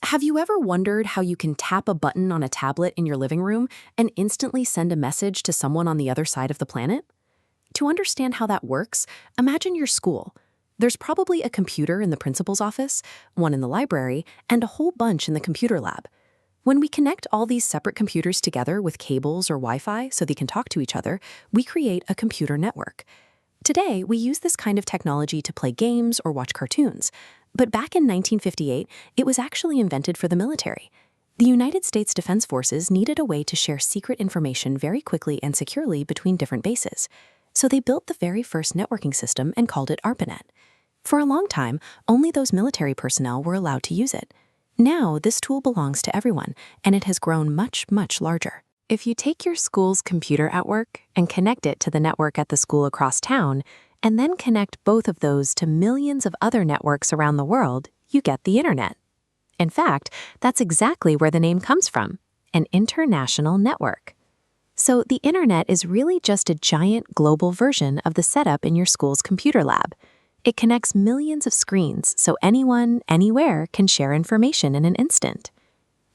Have you ever wondered how you can tap a button on a tablet in your living room and instantly send a message to someone on the other side of the planet? To understand how that works, imagine your school. There's probably a computer in the principal's office, one in the library, and a whole bunch in the computer lab. When we connect all these separate computers together with cables or Wi-Fi so they can talk to each other, we create a computer network. Today, we use this kind of technology to play games or watch cartoons. But back in 1958, it was actually invented for the military. The United States Defense Forces needed a way to share secret information very quickly and securely between different bases. So they built the very first networking system and called it ARPANET. For a long time, only those military personnel were allowed to use it. Now, this tool belongs to everyone, and it has grown much, much larger. If you take your school's computer at work and connect it to the network at the school across town, and then connect both of those to millions of other networks around the world, you get the internet. In fact, that's exactly where the name comes from, an international network. So the internet is really just a giant global version of the setup in your school's computer lab. It connects millions of screens so anyone, anywhere can share information in an instant.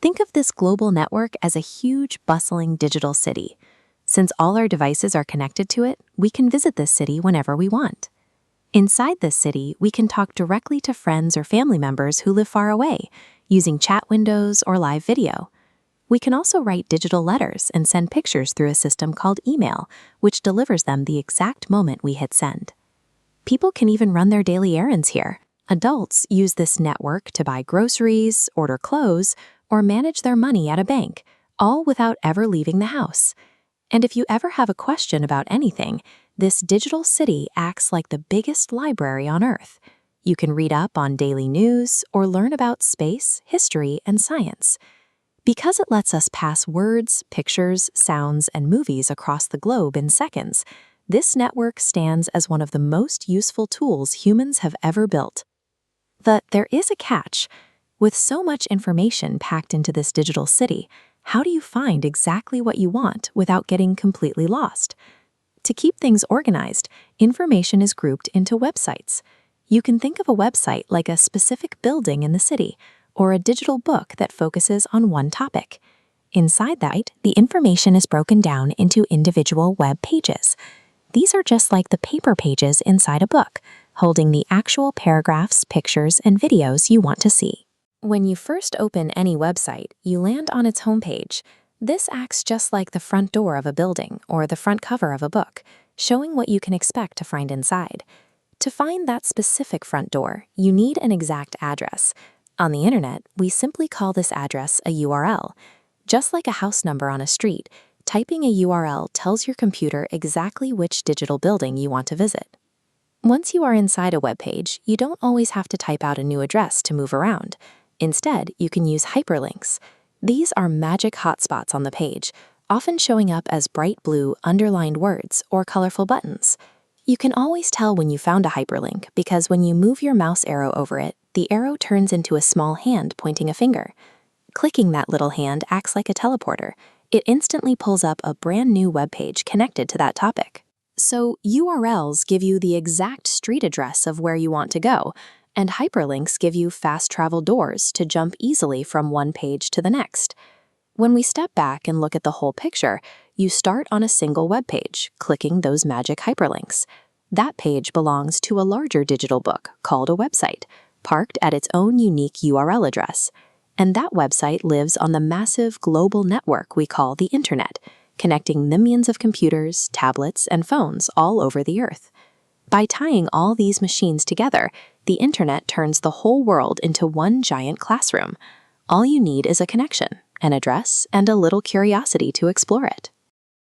Think of this global network as a huge, bustling digital city. Since all our devices are connected to it, we can visit this city whenever we want. Inside this city, we can talk directly to friends or family members who live far away, using chat windows or live video. We can also write digital letters and send pictures through a system called email, which delivers them the exact moment we hit send. People can even run their daily errands here. Adults use this network to buy groceries, order clothes, or manage their money at a bank, all without ever leaving the house. And if you ever have a question about anything, this digital city acts like the biggest library on Earth. You can read up on daily news or learn about space, history, and science. Because it lets us pass words, pictures, sounds, and movies across the globe in seconds, this network stands as one of the most useful tools humans have ever built. But there is a catch. With so much information packed into this digital city, how do you find exactly what you want without getting completely lost? To keep things organized, information is grouped into websites. You can think of a website like a specific building in the city, or a digital book that focuses on one topic. Inside that, the information is broken down into individual web pages. These are just like the paper pages inside a book, holding the actual paragraphs, pictures, and videos you want to see. When you first open any website, you land on its homepage. This acts just like the front door of a building or the front cover of a book, showing what you can expect to find inside. To find that specific front door, you need an exact address. On the internet, we simply call this address a URL. Just like a house number on a street, typing a URL tells your computer exactly which digital building you want to visit. Once you are inside a web page, you don't always have to type out a new address to move around. Instead, you can use hyperlinks. These are magic hotspots on the page, often showing up as bright blue underlined words or colorful buttons. You can always tell when you found a hyperlink because when you move your mouse arrow over it, the arrow turns into a small hand pointing a finger. Clicking that little hand acts like a teleporter. It instantly pulls up a brand new web page connected to that topic. So URLs give you the exact street address of where you want to go, and hyperlinks give you fast travel doors to jump easily from one page to the next. When we step back and look at the whole picture, you start on a single web page, clicking those magic hyperlinks. That page belongs to a larger digital book called a website, parked at its own unique URL address. And that website lives on the massive global network we call the Internet, connecting millions of computers, tablets, and phones all over the Earth. By tying all these machines together, the Internet turns the whole world into one giant classroom. All you need is a connection, an address, and a little curiosity to explore it.